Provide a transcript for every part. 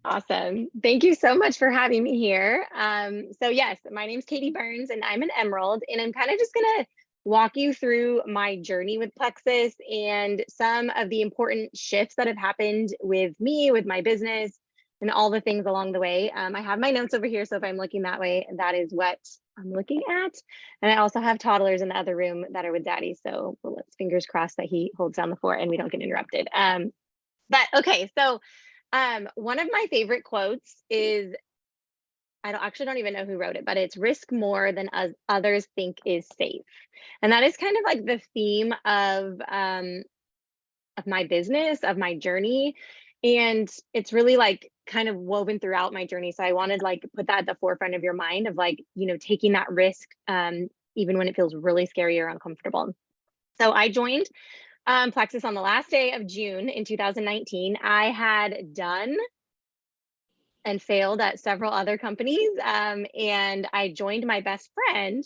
Awesome. Thank you so much for having me here. So yes, my name's Katie Burns and I'm an Emerald, and I'm kind of just gonna walk you through my journey with Plexus and some of the important shifts that have happened with me, with my business, and all the things along the way. I have my notes over here, so if I'm looking that way, that is what I'm looking at. And I also have toddlers in the other room that are with daddy, so let's fingers crossed that he holds down the fort and we don't get interrupted. But okay, so one of my favorite quotes is, I don't even know who wrote it, but it's risk more than others think is safe. And that is kind of like the theme of my business, of my journey. And it's really like kind of woven throughout my journey. So I wanted like put that at the forefront of your mind of like, taking that risk even when it feels really scary or uncomfortable. So I joined Plexus on the last day of June in 2019. I had done and failed at several other companies, and I joined my best friend.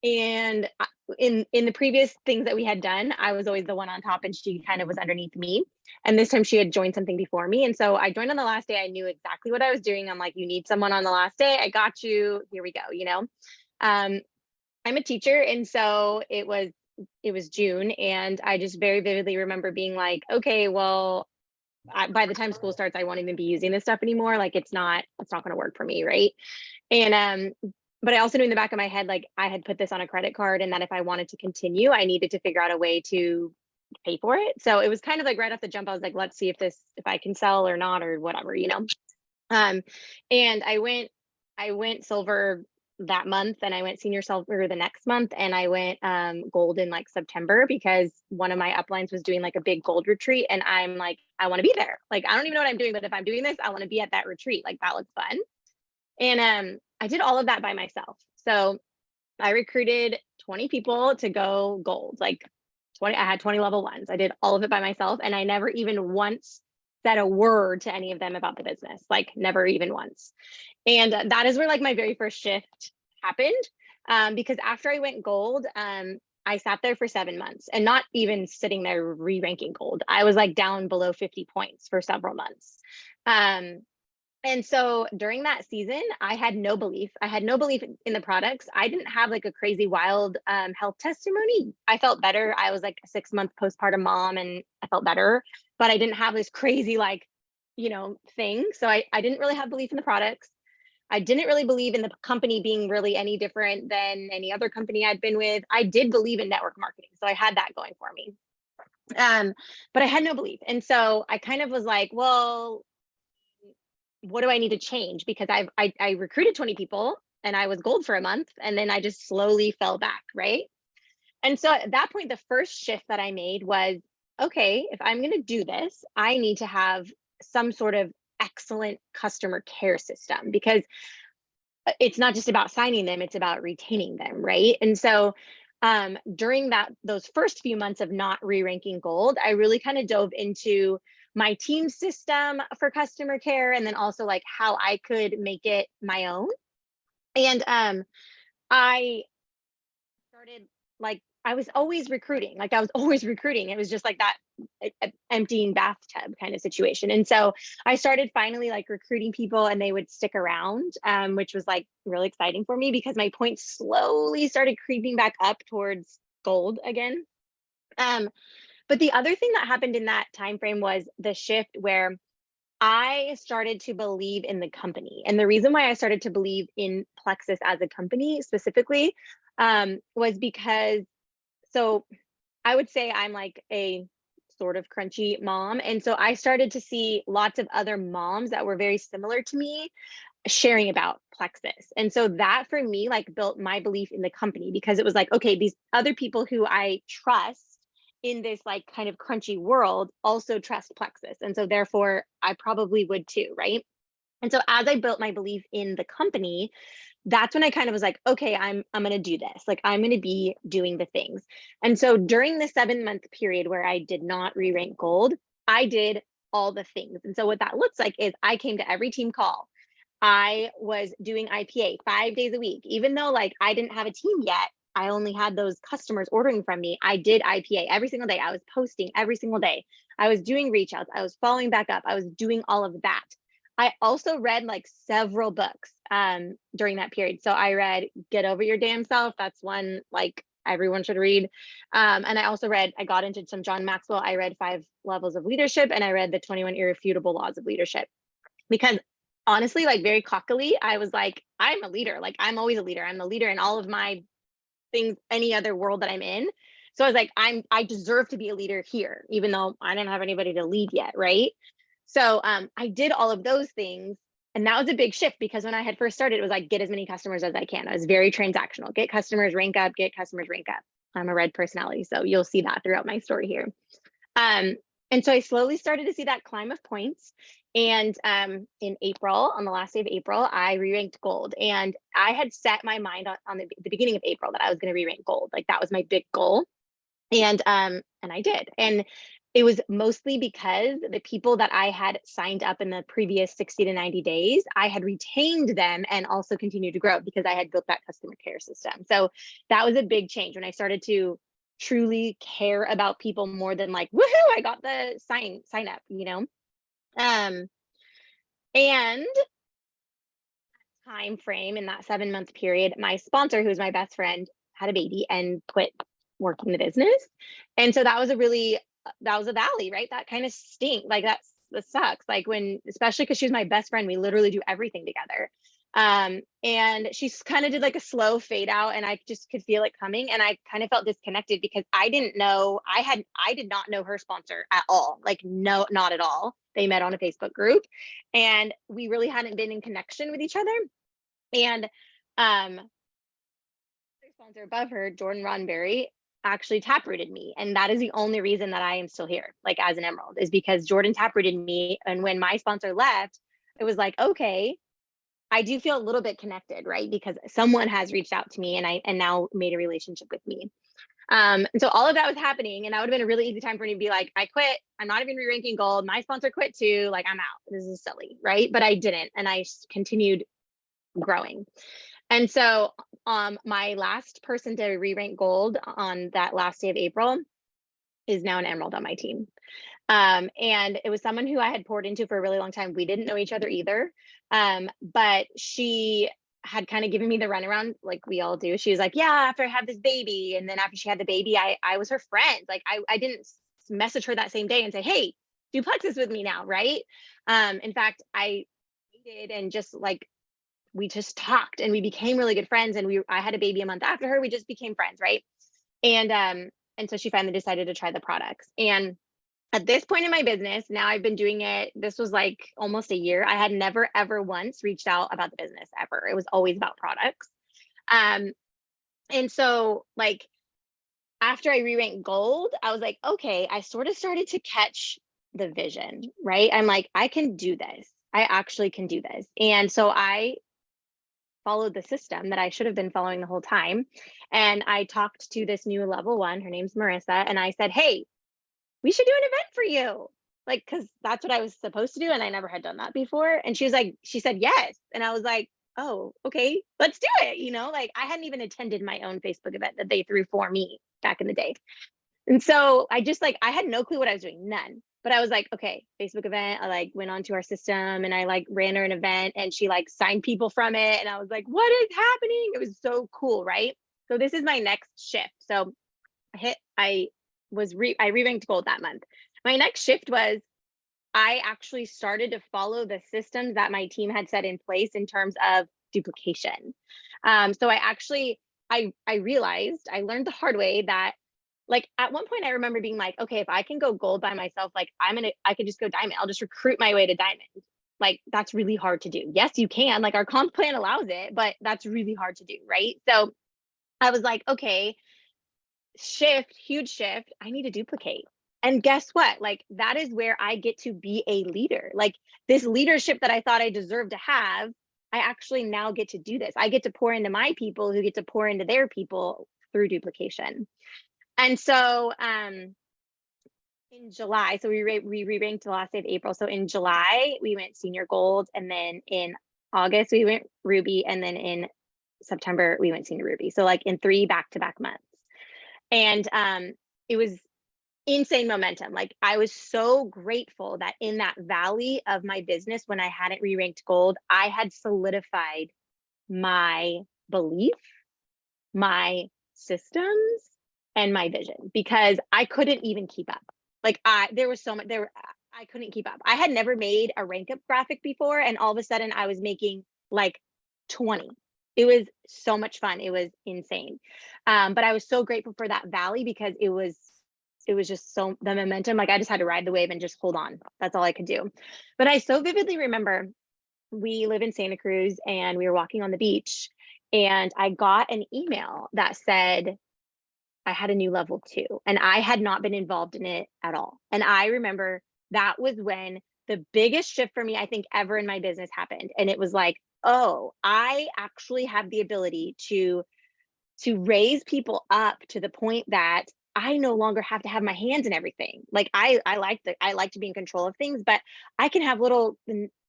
And in the previous things that we had done, I was always the one on top, and she kind of was underneath me. And this time she had joined something before me, and so I joined on the last day. I knew exactly what I was doing. I'm like, you need someone on the last day. I got you. Here we go. Um, I'm a teacher, and so it was June, and I just very vividly remember being like, okay, well, by the time school starts, I won't even be using this stuff anymore. Like it's not going to work for me, right? And but I also knew in the back of my head, like I had put this on a credit card, and that if I wanted to continue, I needed to figure out a way to pay for it. So it was kind of like right off the jump, I was like, let's see if I can sell or not or whatever. Um, and I went silver that month, and I went senior silver the next month, and I went gold in like September because one of my uplines was doing like a big gold retreat, and I'm like, I want to be there. Like I don't even know what I'm doing, but if I'm doing this, I want to be at that retreat. Like that looks fun. And I did all of that by myself. So I recruited 20 people to go gold, like 20, I had 20 level ones. I did all of it by myself. And I never even once said a word to any of them about the business, like never even once. And that is where like my very first shift happened. Because after I went gold, I sat there for 7 months, and not even sitting there re-ranking gold. I was like down below 50 points for several months. Um, and so during that season, I had no belief. I had no belief in the products. I didn't have like a crazy wild health testimony. I felt better. I was like a 6 month postpartum mom, and I felt better, but I didn't have this crazy like, thing. So I didn't really have belief in the products. I didn't really believe in the company being really any different than any other company I'd been with. I did believe in network marketing. So I had that going for me. Um, but I had no belief. And so I kind of was like, well, what do I need to change? Because I recruited 20 people and I was gold for a month, and then I just slowly fell back, right? And so at that point, the first shift that I made was, okay, if I'm going to do this, I need to have some sort of excellent customer care system, because it's not just about signing them, it's about retaining them, right? And so during those first few months of not re-ranking gold, I really kind of dove into my team system for customer care, and then also like how I could make it my own. And I started like I was always recruiting. Like I was always recruiting. It was just like that emptying bathtub kind of situation. And so I started finally like recruiting people, and they would stick around, which was like really exciting for me because my points slowly started creeping back up towards gold again. Um, but the other thing that happened in that time frame was the shift where I started to believe in the company. And the reason why I started to believe in Plexus as a company specifically was because, so I would say I'm like a sort of crunchy mom. And so I started to see lots of other moms that were very similar to me sharing about Plexus. And so that for me, like built my belief in the company, because it was like, okay, these other people who I trust in this like kind of crunchy world also trust Plexus. And so therefore I probably would too, right? And so as I built my belief in the company, that's when I kind of was like, okay, I'm going to do this. Like I'm going to be doing the things. And so during the 7 month period where I did not re-rank gold, I did all the things. And so what that looks like is I came to every team call. I was doing IPA 5 days a week, even though like I didn't have a team yet. I only had those customers ordering from me. I did IPA every single day. I was posting every single day. I was doing reach outs. I was following back up. I was doing all of that. I also read like several books during that period. So I read Get Over Your Damn Self. That's one like everyone should read. And I also read, I got into some John Maxwell. I read Five Levels of Leadership, and I read the 21 Irrefutable Laws of Leadership. Because honestly, like very cockily, I was like, I'm a leader. Like I'm always a leader. I'm the leader in all of my things, any other world that I'm in. So I was like, I deserve to be a leader here, even though I didn't have anybody to lead yet, right? So I did all of those things. And that was a big shift because when I had first started, it was like, get as many customers as I can. I was very transactional. Get customers, rank up, get customers, rank up. I'm a red personality, so you'll see that throughout my story here. Um, and so I slowly started to see that climb of points. And in April, on the last day of April, I re-ranked gold. And I had set my mind on the beginning of April that I was going to re-rank gold. Like that was my big goal. And I did. And it was mostly because the people that I had signed up in the previous 60 to 90 days, I had retained them and also continued to grow because I had built that customer care system. So that was a big change when I started to truly care about people more than like, woohoo, I got the sign up, you know? Um, and time frame in that 7 month period, my sponsor, who's my best friend, had a baby and quit working the business. And so that was that was a valley, right? That kind of stink. Like that sucks. Like when, especially because she was my best friend, we literally do everything together. And she kind of did like a slow fade out, and I just could feel it coming. And I kind of felt disconnected because I didn't know, I did not know her sponsor at all. Like, no, not at all. They met on a Facebook group and we really hadn't been in connection with each other. And the sponsor above her, Jordan Roddenberry, actually taprooted me. And that is the only reason that I am still here, like as an emerald, is because Jordan taprooted me. And when my sponsor left, it was like, okay, I do feel a little bit connected, right? Because someone has reached out to me and now made a relationship with me. And so all of that was happening, and that would have been a really easy time for me to be like, I quit. I'm not even re-ranking gold. My sponsor quit too. Like, I'm out. This is silly, right? But I didn't, and I continued growing. And so my last person to re-rank gold on that last day of April is now an emerald on my team. And it was someone who I had poured into for a really long time. We didn't know each other either. But she had kind of given me the runaround like we all do. She was like, yeah, after I had this baby. And then after she had the baby, I was her friend. Like I didn't message her that same day and say, hey, do plexus with me now, right? In fact, I did, and just like we just talked and we became really good friends. And I had a baby a month after her. We just became friends, right? And so she finally decided to try the products. And at this point in my business, now I've been doing it, this was like almost a year. I had never ever once reached out about the business ever. It was always about products. Um, and so like after I re-ranked gold, I was like, okay, I sort of started to catch the vision, right? I'm like, I can do this. I actually can do this. And so I followed the system that I should have been following the whole time. And I talked to this new level one, her name's Marissa, and I said, hey, we should do an event for you. Like, cause that's what I was supposed to do. And I never had done that before. And she was like, she said, yes. And I was like, oh, okay, let's do it. You know, like I hadn't even attended my own Facebook event that they threw for me back in the day. And so I just like, I had no clue what I was doing, none. But I was like, okay, Facebook event. I like went onto our system and I like ran her an event, and she like signed people from it. And I was like, what is happening? It was so cool, right? So this is my next shift. So I re-ranked gold that month. My next shift was I actually started to follow the systems that my team had set in place in terms of duplication. So I realized, I learned the hard way that like at one point I remember being like, okay, if I can go gold by myself, like I could just go diamond. I'll just recruit my way to diamond. Like that's really hard to do. Yes, you can. Like our comp plan allows it, but that's really hard to do, right? So I was like, okay, huge shift. I need to duplicate. And guess what? Like that is where I get to be a leader. Like this leadership that I thought I deserved to have, I actually now get to do this. I get to pour into my people who get to pour into their people through duplication. And so in July, so we re-ranked the last day of April. So in July, we went senior gold. And then in August, we went ruby. And then in September, we went senior ruby. So like in 3 back-to-back months. And it was insane momentum. Like I was so grateful that in that valley of my business, when I hadn't re-ranked gold, I had solidified my belief, my systems, and my vision, because I couldn't even keep up. Like there was so much there. I couldn't keep up. I had never made a rank up graphic before, and all of a sudden I was making like 20. It was so much fun. It was insane. But I was so grateful for that valley, because it was just so the momentum. Like I just had to ride the wave and just hold on. That's all I could do. But I so vividly remember, we live in Santa Cruz and we were walking on the beach, and I got an email that said I had a new level 2, and I had not been involved in it at all. And I remember that was when the biggest shift for me, I think, ever in my business happened. And it was like, oh, I actually have the ability to raise people up to the point that I no longer have to have my hands in everything. Like I like to be in control of things, but I can have little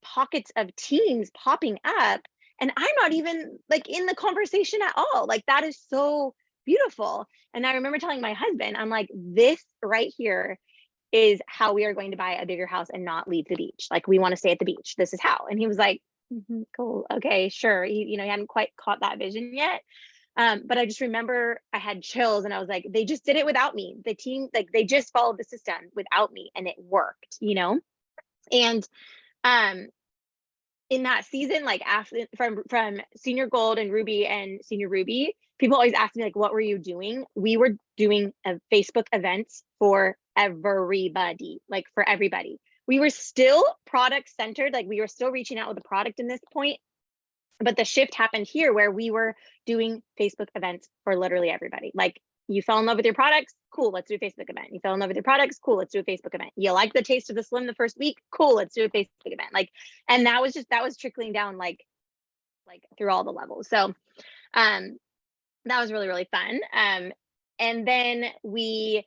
pockets of teams popping up, and I'm not even like in the conversation at all. Like that is so beautiful. And I remember telling my husband, I'm like, this right here is how we are going to buy a bigger house and not leave the beach. Like we want to stay at the beach. This is how. And he was like, cool, okay, sure. He hadn't quite caught that vision yet. But I just remember I had chills, and I was like, they just did it without me. The team, like they just followed the system without me, and it worked. And um in that season, like after from senior gold and ruby and senior ruby, people always ask me like, what were you doing? We were doing a Facebook events for everybody, like for everybody. We were still product centered, like we were still reaching out with a product in this point, but the shift happened here where we were doing Facebook events for literally everybody. Like you fell in love with your products, cool, let's do a Facebook event. You fell in love with your products, cool, let's do a Facebook event. You like the taste of the Slim the first week, cool, let's do a Facebook event. Like, and that was trickling down like through all the levels. So that was really, really fun. And then we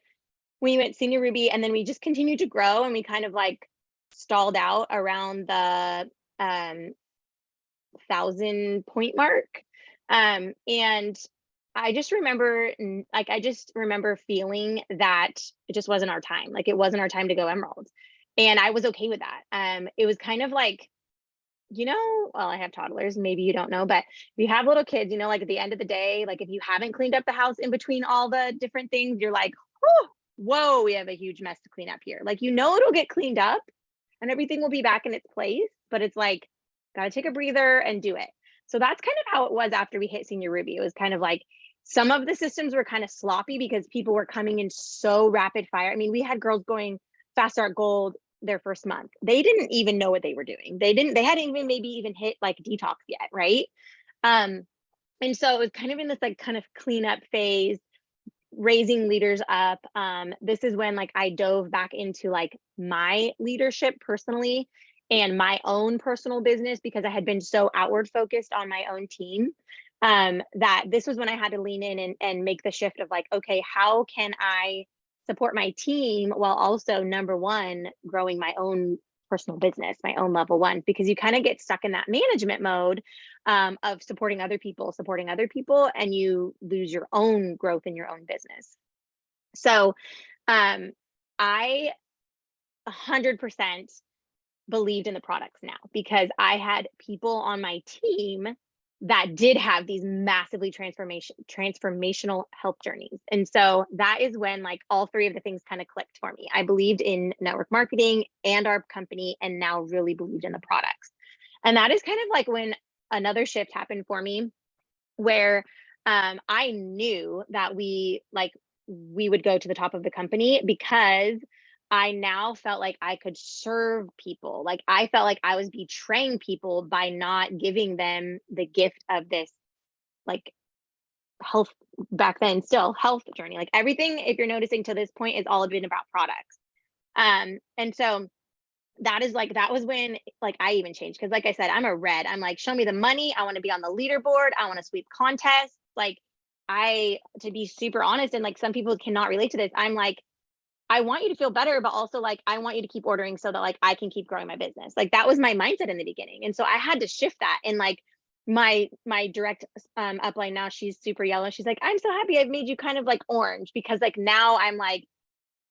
went senior ruby, and then we just continued to grow, and we kind of like stalled out around the 1,000 point mark. And I just remember, feeling that it just wasn't our time. Like it wasn't our time to go emerald. And I was okay with that. It was kind of like, well, I have toddlers, maybe you don't know, but if you have little kids, like at the end of the day, like if you haven't cleaned up the house in between all the different things, you're like, oh, whoa, we have a huge mess to clean up here. Like, it'll get cleaned up and everything will be back in its place, but it's like, gotta take a breather and do it. So that's kind of how it was after we hit senior ruby. It was kind of like some of the systems were kind of sloppy because people were coming in so rapid fire. I mean, we had girls going fast start gold their first month. They didn't even know what they were doing. They hadn't even maybe even hit like detox yet, right? And so it was kind of in this like kind of cleanup phase, raising leaders up. This is when like I dove back into like my leadership personally and my own personal business, because I had been so outward focused on my own team, that this was when I had to lean in and make the shift of like, okay, how can I support my team while also, number one, growing my own personal business, my own level one, because you kind of get stuck in that management mode of supporting other people, and you lose your own growth in your own business. So I 100% believed in the products now, because I had people on my team that did have these massively transformational health journeys. And so that is when like all three of the things kind of clicked for me. I believed in network marketing and our company, and now really believed in the products. And that is kind of like when another shift happened for me, where I knew that we would go to the top of the company, because I now felt like I could serve people. Like I felt like I was betraying people by not giving them the gift of this like health, back then still health journey. Like everything, if you're noticing to this point, is all been about products. And so that was when like I even changed, because like I said, I'm a red. I'm like, show me the money. I want to be on the leaderboard. I want to sweep contests. Like to be super honest, and like some people cannot relate to this, I'm like, I want you to feel better, but also like I want you to keep ordering so that like I can keep growing my business. Like that was my mindset in the beginning. And so I had to shift that. And like my direct upline now, she's super yellow. She's like, I'm so happy I've made you kind of like orange, because like now I'm like,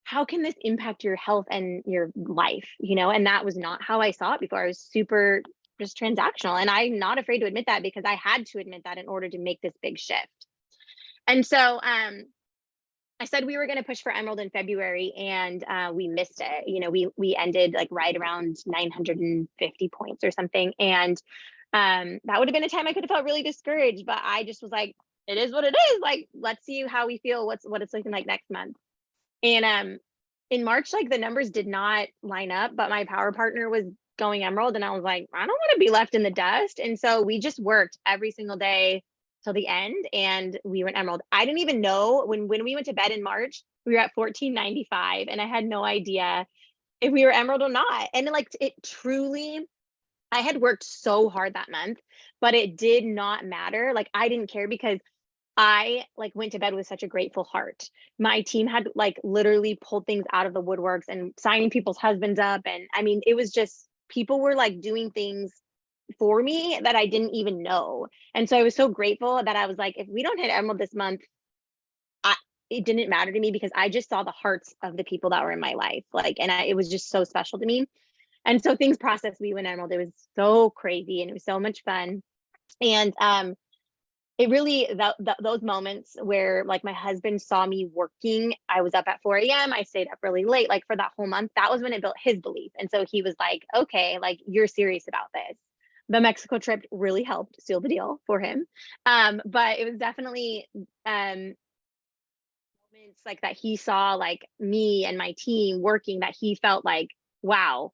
how can this impact your health and your life, you know? And that was not how I saw it before. I was super just transactional. And I'm not afraid to admit that because I had to admit that in order to make this big shift. And so I said we were going to push for Emerald in February, and we missed it. You know, we ended like right around 950 points or something, and that would have been a time I could have felt really discouraged. But I just was like, it is what it is. Like, let's see how we feel. What it's looking like next month. And in March, like the numbers did not line up, but my power partner was going Emerald, and I was like, I don't want to be left in the dust. And so we just worked every single day till the end, and we went Emerald. I didn't even know when we went to bed in March, we were at 1495, and I had no idea if we were Emerald or not. And like it truly, I had worked so hard that month, but it did not matter. Like I didn't care because I like went to bed with such a grateful heart. My team had like literally pulled things out of the woodworks and signing people's husbands up. And I mean, it was just people were like doing things for me that I didn't even know. And so I was so grateful that I was like, if we don't hit Emerald this month, I, it didn't matter to me because I just saw the hearts of the people that were in my life. Like, and it was just so special to me. And so things processed, we went Emerald. It was so crazy and it was so much fun. And it really those moments where like my husband saw me working, I was up at 4 a.m. I stayed up really late, like for that whole month. That was when it built his belief. And so he was like, okay, like you're serious about this. The Mexico trip really helped seal the deal for him. But it was definitely moments like that he saw like me and my team working that he felt like, wow,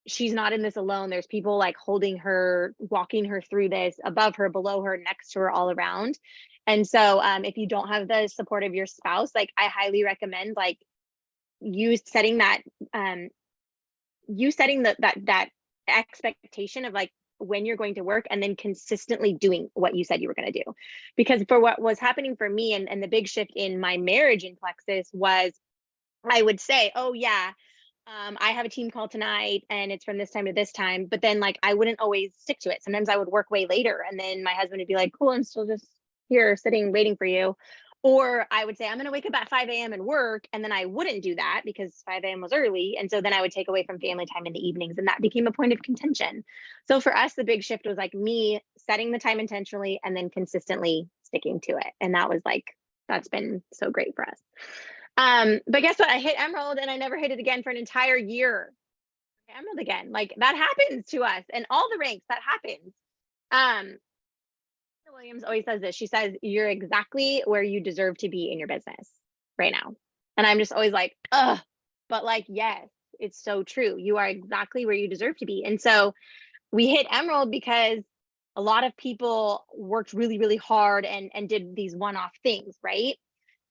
she's not in this alone. There's people like holding her, walking her through this, above her, below her, next to her, all around. And so if you don't have the support of your spouse, like I highly recommend like you setting that you setting that expectation of like when you're going to work and then consistently doing what you said you were going to do. Because for what was happening for me and the big shift in my marriage in Plexus was I would say, oh yeah, I have a team call tonight and it's from this time to this time. But then like I wouldn't always stick to it. Sometimes I would work way later and then my husband would be like, cool, I'm still just here sitting waiting for you. Or I would say, I'm going to wake up at 5 a.m. and work. And then I wouldn't do that because 5 a.m. was early. And so then I would take away from family time in the evenings. And that became a point of contention. So for us, the big shift was like me setting the time intentionally and then consistently sticking to it. And that was like, that's been so great for us. But guess what? I hit Emerald and I never hit it again for an entire year. Emerald again. Like that happens to us and all the ranks that happens. Um, Williams always says this. She says, you're exactly where you deserve to be in your business right now. And I'm just always like, ugh, but like, yes, it's so true. You are exactly where you deserve to be. And so we hit Emerald because a lot of people worked really, really hard and did these one-off things, right?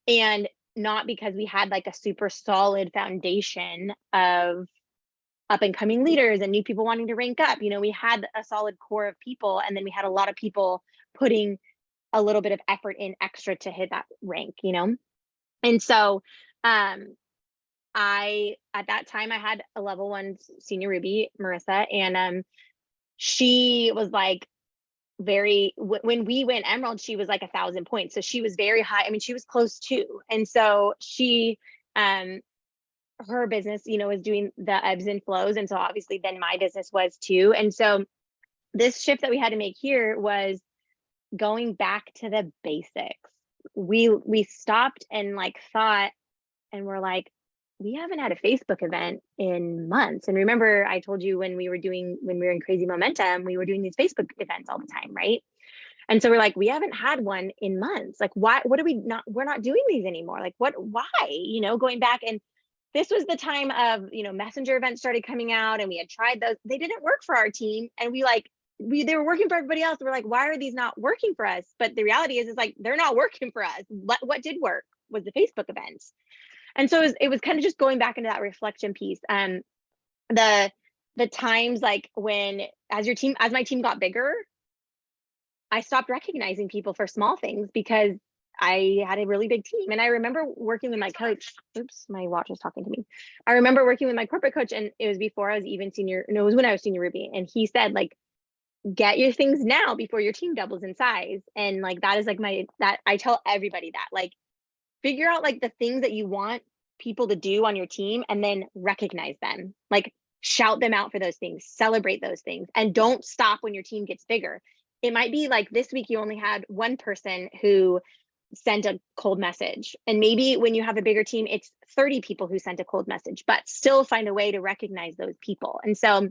And not because we had like a super solid foundation of up and coming leaders and new people wanting to rank up. You know, we had a solid core of people, and then we had a lot of people putting a little bit of effort in extra to hit that rank, you know? And so I at that time I had a level 1 senior Ruby, Marissa, and she was like when we went Emerald, she was like 1,000 points. So she was very high. I mean, she was close to. And so she her business, you know, was doing the ebbs and flows. And so obviously then my business was too. And so this shift that we had to make here was going back to the basics. We stopped and like thought and we're like, we haven't had a Facebook event in months. And remember, I told you when we were in Crazy Momentum, we were doing these Facebook events all the time, right? And so we're like, we haven't had one in months. Like, why? What are we're not doing these anymore. Like, why? You know, going back. And this was the time of, you know, messenger events started coming out and we had tried those. They didn't work for our team. And they were working for everybody else. We're like, why are these not working for us? But the reality is like, they're not working for us. What did work was the Facebook events. And so it was kind of just going back into that reflection piece. The times like when as my team got bigger, I stopped recognizing people for small things because I had a really big team. And I remember working with my coach. Oops, my watch was talking to me. I remember working with my corporate coach, and it was before I was even senior. No, it was when I was senior Ruby. And he said, like, get your things now before your team doubles in size. And like that is like that I tell everybody that, like, figure out like the things that you want people to do on your team and then recognize them. Like, shout them out for those things, celebrate those things, and don't stop when your team gets bigger. It might be like this week you only had one person who sent a cold message, and maybe when you have a bigger team it's 30 people who sent a cold message, but still find a way to recognize those people. And so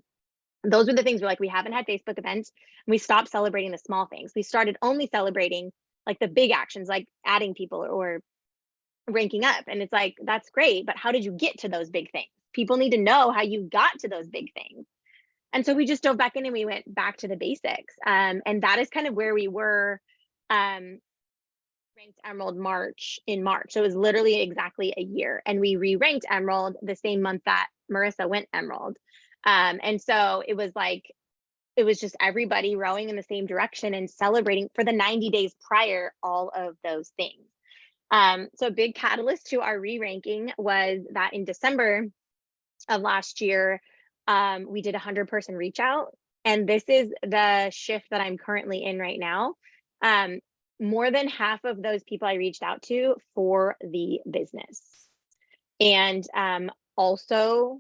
those are the things where, like, we haven't had Facebook events and we stopped celebrating the small things. We started only celebrating like the big actions, like adding people or ranking up. And it's like, that's great, but how did you get to those big things? People need to know how you got to those big things. And so we just dove back in and we went back to the basics. And that is kind of where we were, ranked Emerald in March. So it was literally exactly a year. And we re-ranked Emerald the same month that Marissa went Emerald. And so it was like, it was just everybody rowing in the same direction and celebrating for the 90 days prior, all of those things. So a big catalyst to our re-ranking was that in December of last year, we did a 100-person reach out. And this is the shift that I'm currently in right now. More than half of those people I reached out to for the business, and also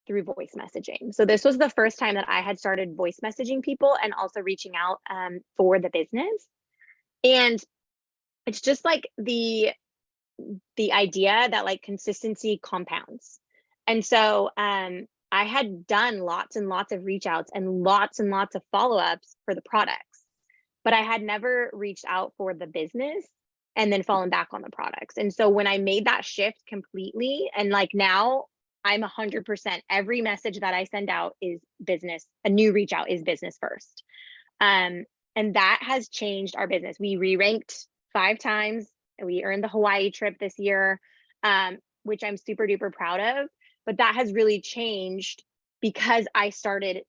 through voice messaging. So this was the first time that I had started voice messaging people and also reaching out for the business. And it's just like the idea that like consistency compounds. And so I had done lots and lots of reach outs and lots of follow-ups for the products, but I had never reached out for the business and then fallen back on the products. And so when I made that shift completely, and like now I'm 100%, every message that I send out is business, a new reach out is business first. And that has changed our business. We re-ranked 5 times. We earned the Hawaii trip this year, which I'm super duper proud of. But that has really changed because I started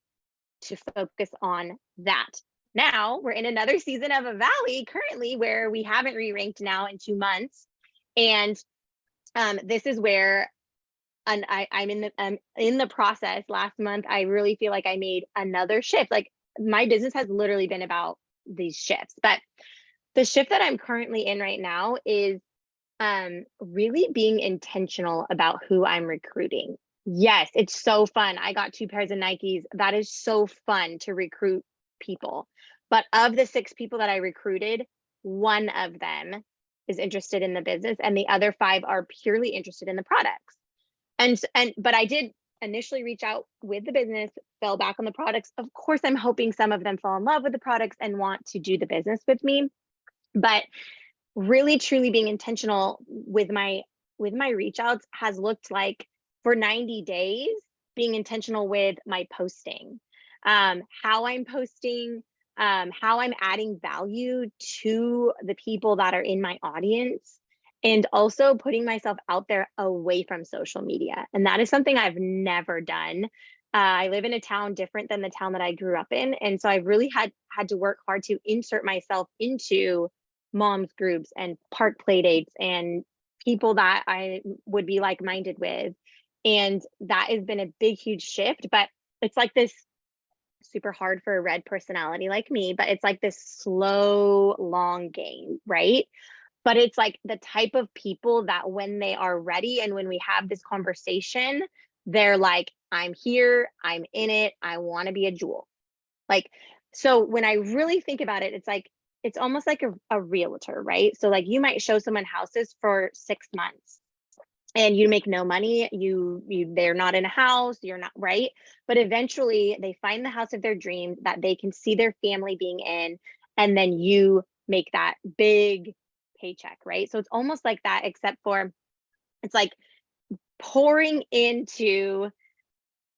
to focus on that. Now we're in another season of a valley currently where we haven't re-ranked now in 2 months. And this is where I'm in the process. Last month, I really feel like I made another shift. Like, my business has literally been about these shifts, but the shift that I'm currently in right now is really being intentional about who I'm recruiting. Yes, it's so fun. I got 2 pairs of Nikes. That is so fun to recruit people. But of the 6 people that I recruited, 1 of them is interested in the business and the other 5 are purely interested in the products. But I did initially reach out with the business, fell back on the products. Of course, I'm hoping some of them fall in love with the products and want to do the business with me. But really truly being intentional with my reach outs has looked like, for 90 days, being intentional with my posting, how I'm posting, how I'm adding value to the people that are in my audience, and also putting myself out there away from social media. And that is something I've never done. I live in a town different than the town that I grew up in. And so I've really had to work hard to insert myself into moms groups and park play dates and people that I would be like-minded with. And that has been a big, huge shift, but it's like this super hard for a red personality like me, but it's like this slow, long game, right? But it's like the type of people that when they are ready and when we have this conversation, they're like, I'm here, I'm in it, I want to be a jewel. Like, so when I really think about it, it's like, it's almost like a realtor, right? So like, you might show someone houses for 6 months and you make no money, they're not in a house, you're not, right? But eventually they find the house of their dreams that they can see their family being in, and then you make that big paycheck, right? So it's almost like that, except for it's like pouring into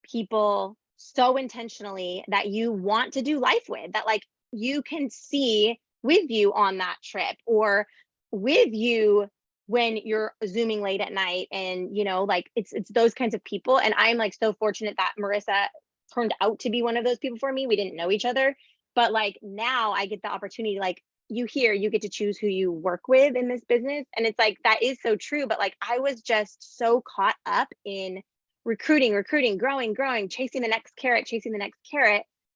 people so intentionally that you want to do life with, that like you can see with you on that trip, or with you when you're zooming late at night, and you know, like it's those kinds of people. And I'm like so fortunate that Marissa turned out to be one of those people for me. We didn't know each other, but like now I get the opportunity, like, you get to choose who you work with in this business. And it's like, that is so true. But like, I was just so caught up in recruiting, growing, chasing the next carrot,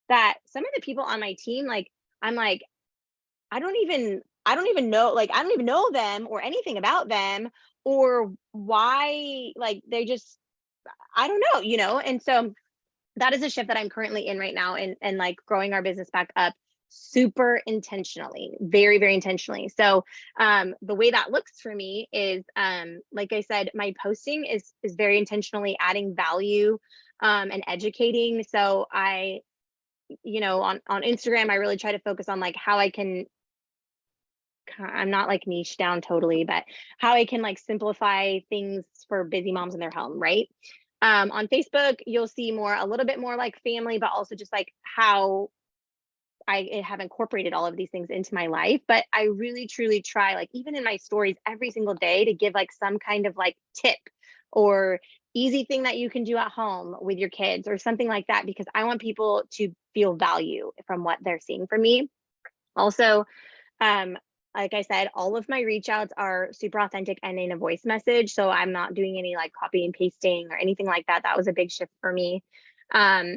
that some of the people on my team, like, I'm like, I don't even know, like, I don't even know them or anything about them, or why, like they just, I don't know, and so that is a shift that I'm currently in right now, and like growing our business back up super intentionally, very, very intentionally. So the way that looks for me is, like I said, my posting is very intentionally adding value and educating. So I, on Instagram, I really try to focus on like how I can, I'm not like niche down totally, but how I can like simplify things for busy moms in their home, right? On Facebook, you'll see more, a little bit more like family, but also just like how I have incorporated all of these things into my life. But I really truly try, like even in my stories every single day, to give like some kind of like tip or easy thing that you can do at home with your kids or something like that, because I want people to feel value from what they're seeing from me. Also, um, like I said, all of my reach outs are super authentic and in a voice message. So I'm not doing any like copy and pasting or anything like that. That was a big shift for me. Um,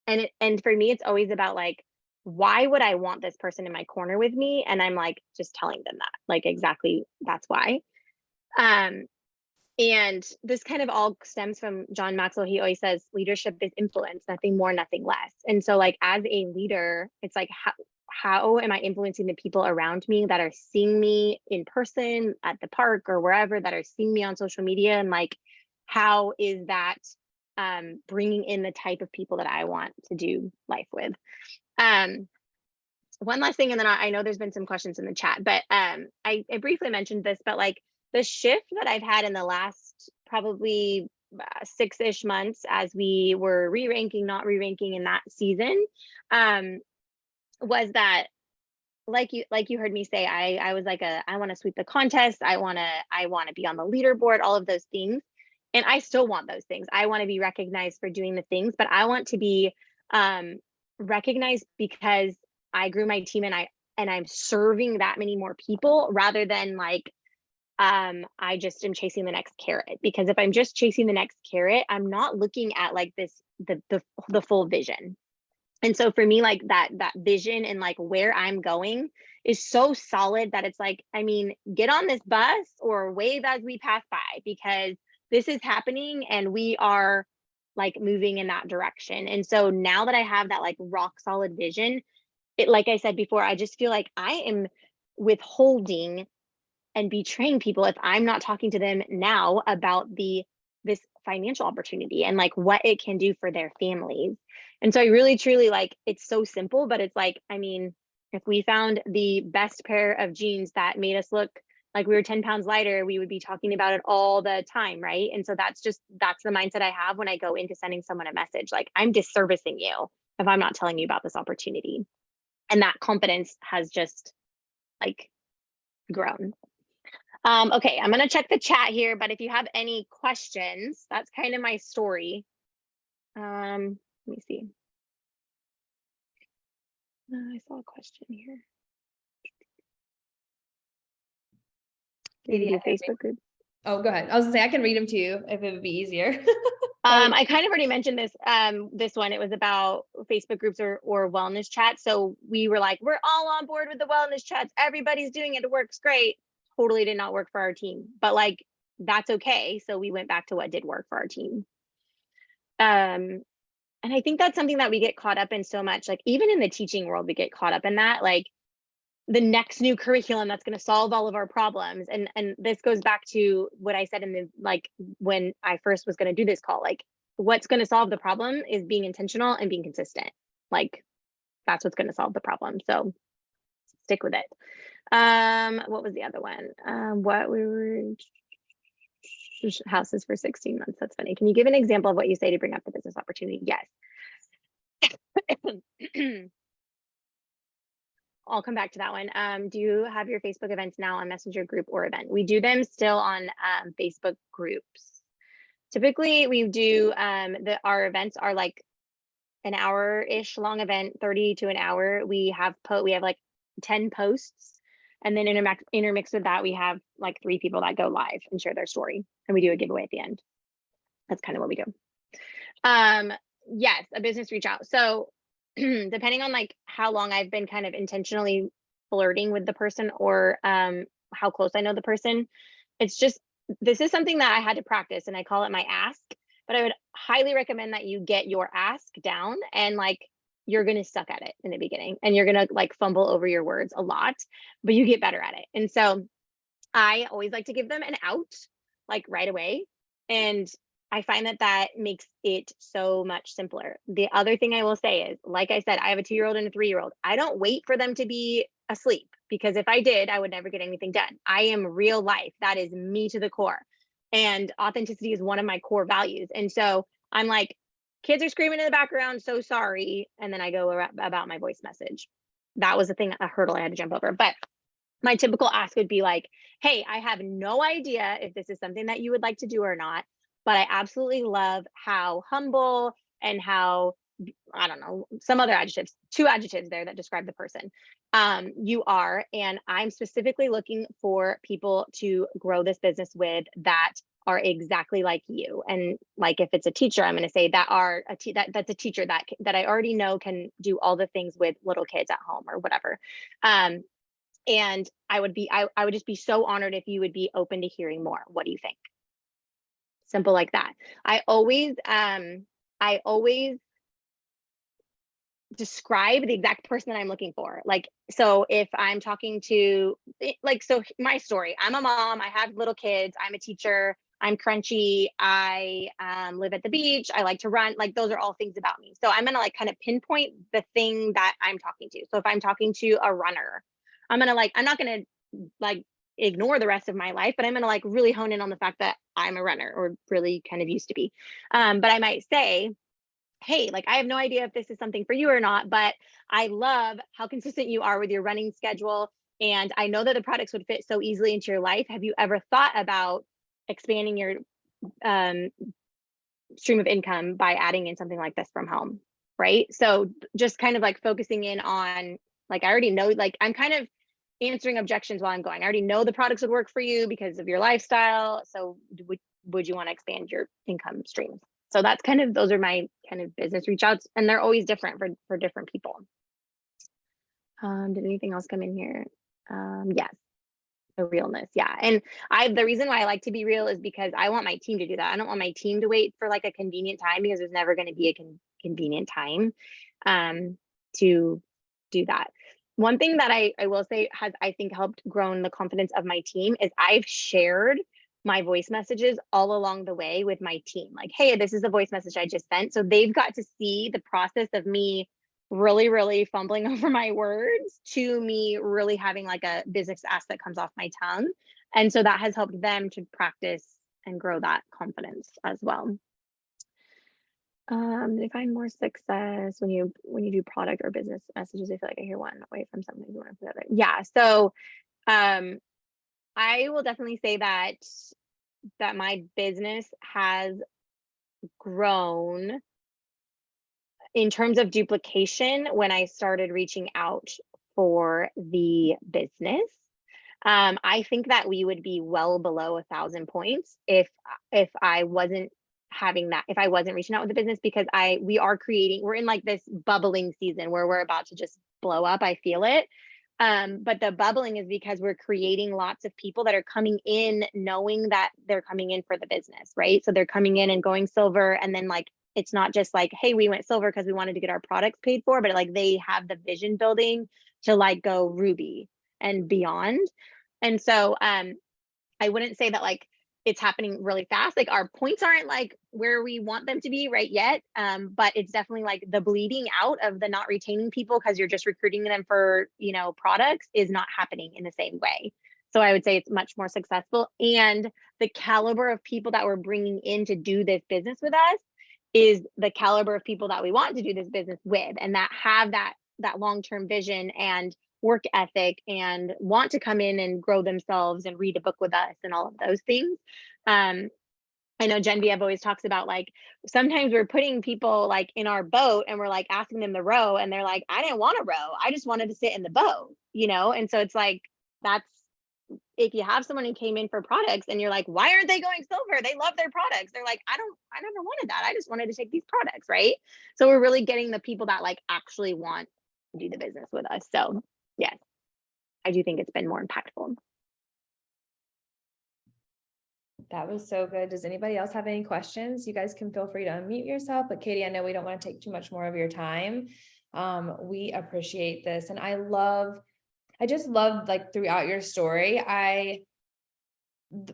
and for me, it's always about like, why would I want this person in my corner with me? And I'm like, just telling them that, like, exactly that's why. Um, and this kind of all stems from John Maxwell. He always says leadership is influence, nothing more, nothing less. And so, like, as a leader, it's like, how am I influencing the people around me that are seeing me in person at the park or wherever, that are seeing me on social media? And like, how is that bringing in the type of people that I want to do life with? Um, One last thing, and then I know there's been some questions in the chat, but I briefly mentioned this, but like the shift that I've had in the last probably 6-ish months as we were re-ranking, not re-ranking in that season, um, was that, like you heard me say, I was like, I want to sweep the contest, I want to be on the leaderboard, all of those things. And I still want those things. I want to be recognized for doing the things, but I want to be um recognized because I grew my team, and I'm serving that many more people, rather than like I just am chasing the next carrot. Because if I'm just chasing the next carrot, I'm not looking at like this, the full vision. And so for me, like that vision and like where I'm going is so solid that it's like, I mean, get on this bus or wave as we pass by, because this is happening and we are like moving in that direction. And so now that I have that like rock solid vision, it, like I said before, I just feel like I am withholding and betraying people if I'm not talking to them now about this financial opportunity and like what it can do for their families. And so I really truly, like, it's so simple, but it's like, I mean, if we found the best pair of jeans that made us look like we were 10 pounds lighter, we would be talking about it all the time, right? And so that's the mindset I have when I go into sending someone a message. Like, I'm disservicing you if I'm not telling you about this opportunity. And that confidence has just like grown. Okay, I'm gonna check the chat here, but if you have any questions, that's kind of my story. Let me see. I saw a question here. Katie, Maybe do Facebook group. oh, go ahead. I was gonna say I can read them to you if it would be easier. I kind of already mentioned this. This one, it was about Facebook groups or wellness chats. So we were like, we're all on board with the wellness chats. Everybody's doing it. It works great. Totally did not work for our team, but like that's okay. So we went back to what did work for our team. And I think that's something that we get caught up in so much. Like even in the teaching world, we get caught up in that. Like the next new curriculum that's going to solve all of our problems. And this goes back to what I said in the, like, when I first was going to do this call, like what's going to solve the problem is being intentional and being consistent. Like that's what's going to solve the problem. So stick with it. What was the other one? What we were houses for 16 months. That's funny. Can you give an example of what you say to bring up the business opportunity? Yes. I'll come back to that one. Do you have your Facebook events now on Messenger group or event? We do them still on Facebook groups. Typically, we do our events are like an hour-ish long event, 30 to an hour. We have like 10 posts, and then intermix with that, we have like 3 people that go live and share their story, and we do a giveaway at the end. That's kind of what we do. Yes, a business reach out. So depending on like how long I've been kind of intentionally flirting with the person or how close I know the person, it's just this is something that I had to practice and I call it my ask, but I would highly recommend that you get your ask down and like you're going to suck at it in the beginning and you're going to like fumble over your words a lot, but you get better at it. And so I always like to give them an out like right away. And I find that that makes it so much simpler. The other thing I will say is, like I said, I have a 2-year-old and a 3-year-old. I don't wait for them to be asleep because if I did, I would never get anything done. I am real life. That is me to the core. And authenticity is one of my core values. And so I'm like, kids are screaming in the background, so sorry. And then I go about my voice message. That was a thing, a hurdle I had to jump over. But my typical ask would be like, hey, I have no idea if this is something that you would like to do or not, but I absolutely love how humble and how, I don't know, some other adjectives, 2 adjectives there that describe the person you are. And I'm specifically looking for people to grow this business with that are exactly like you. And like if it's a teacher, I'm going to say that are that's a teacher that I already know can do all the things with little kids at home or whatever. And I would just be so honored if you would be open to hearing more. What do you think? Simple like that. I always describe the exact person that I'm looking for. Like, so if I'm talking to, like, so my story, I'm a mom, I have little kids, I'm a teacher, I'm crunchy, I live at the beach, I like to run, like, those are all things about me. So I'm gonna like kind of pinpoint the thing that I'm talking to. So if I'm talking to a runner, I'm not gonna like ignore the rest of my life, but I'm gonna like really hone in on the fact that I'm a runner or really kind of used to be. But I might say, hey, like I have no idea if this is something for you or not, but I love how consistent you are with your running schedule. And I know that the products would fit so easily into your life. Have you ever thought about expanding your um, stream of income by adding in something like this from home? Right. So just kind of like focusing in on, like, I already know, like, I'm kind of answering objections while I'm going. I already know the products would work for you because of your lifestyle. So would you want to expand your income streams? So that's kind of, those are my kind of business reach outs, and they're always different for different people. Did anything else come in here? Yes, the realness. Yeah. And the reason why I like to be real is because I want my team to do that. I don't want my team to wait for like a convenient time because there's never going to be a convenient time to do that. One thing that I will say has, I think, helped grown the confidence of my team is I've shared my voice messages all along the way with my team. Like, hey, this is the voice message I just sent. So they've got to see the process of me really, really fumbling over my words to me really having like a business ask that comes off my tongue. And so that has helped them to practice and grow that confidence as well. They find more success when you do product or business messages. I feel like I hear one away from something you want to put other. Yeah. So um I will definitely say that my business has grown in terms of duplication when I started reaching out for the business. I think that we would be well below 1,000 points if I wasn't having that, if I wasn't reaching out with the business, because we're in like this bubbling season where we're about to just blow up. I feel it. But the bubbling is because we're creating lots of people that are coming in knowing that they're coming in for the business, right? So they're coming in and going silver, and then like it's not just like, hey, we went silver because we wanted to get our products paid for, but like they have the vision building to like go ruby and beyond. And so I wouldn't say that like it's happening really fast. Like our points aren't like where we want them to be right yet. But it's definitely like the bleeding out of the not retaining people because you're just recruiting them for, products is not happening in the same way. So I would say it's much more successful. And the caliber of people that we're bringing in to do this business with us is the caliber of people that we want to do this business with, and that have that long-term vision and work ethic and want to come in and grow themselves and read a book with us and all of those things. I know Genevieve always talks about like sometimes we're putting people like in our boat and we're like asking them to row and they're like, I didn't want to row. I just wanted to sit in the boat. And so it's like, that's, if you have someone who came in for products and you're like, why aren't they going silver? They love their products. They're like, I never wanted that. I just wanted to take these products. Right. So we're really getting the people that like actually want to do the business with us. So yes, I do think it's been more impactful. That was so good. Does anybody else have any questions? You guys can feel free to unmute yourself, but Katie, I know we don't want to take too much more of your time. We appreciate this. And I just loved like throughout your story,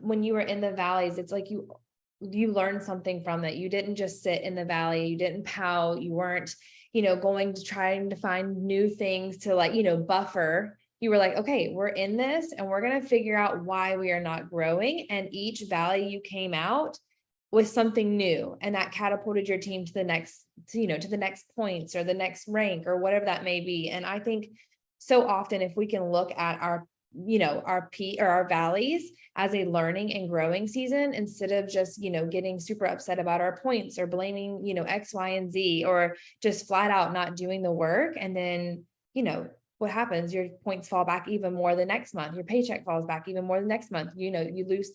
when you were in the valleys, it's like you learned something from it. You didn't just sit in the valley, you didn't pout, you weren't, going to trying to find new things to like, buffer. You were like, okay, we're in this and we're going to figure out why we are not growing. And each valley you came out with something new, and that catapulted your team to the next, to the next points or the next rank or whatever that may be. And I think so often if we can look at our peak or our valleys as a learning and growing season, instead of just, getting super upset about our points or blaming, X, Y, and Z, or just flat out not doing the work. And then, what happens? Your points fall back even more the next month. Your paycheck falls back even more the next month. You lose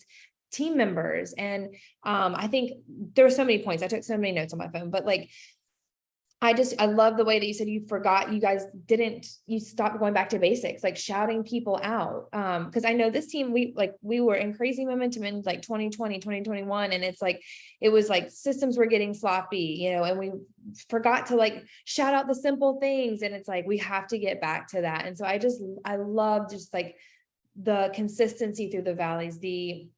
team members. And I think there were so many points. I took so many notes on my phone, but like, I love the way that you said you stopped going back to basics, like shouting people out. Cause I know this team, we were in crazy momentum in like 2020, 2021. And it's like, it was like systems were getting sloppy, and we forgot to like shout out the simple things. And it's like, we have to get back to that. And so I love just like the consistency through the valleys, the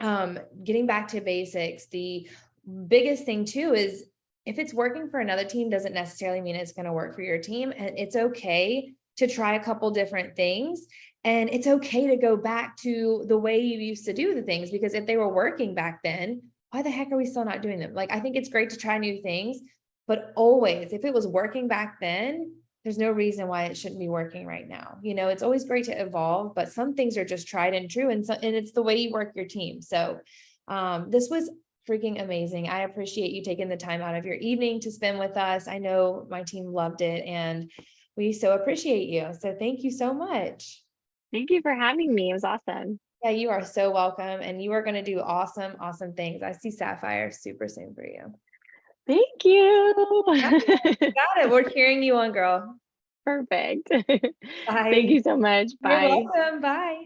getting back to basics. The biggest thing too is, if it's working for another team, doesn't necessarily mean it's going to work for your team. And it's okay to try a couple different things. And it's okay to go back to the way you used to do the things, because if they were working back then, why the heck are we still not doing them? Like, I think it's great to try new things, but always, if it was working back then, there's no reason why it shouldn't be working right now. It's always great to evolve, but some things are just tried and true. And it's the way you work your team. So this was freaking amazing. I appreciate you taking the time out of your evening to spend with us. I know my team loved it, and we so appreciate you. So thank you so much. Thank you for having me. It was awesome. Yeah, you are so welcome. And you are going to do awesome, awesome things. I see Sapphire super soon for you. Thank you. Got it. We're cheering you on, girl. Perfect. Bye. Thank you so much. You're Bye. welcome. Bye.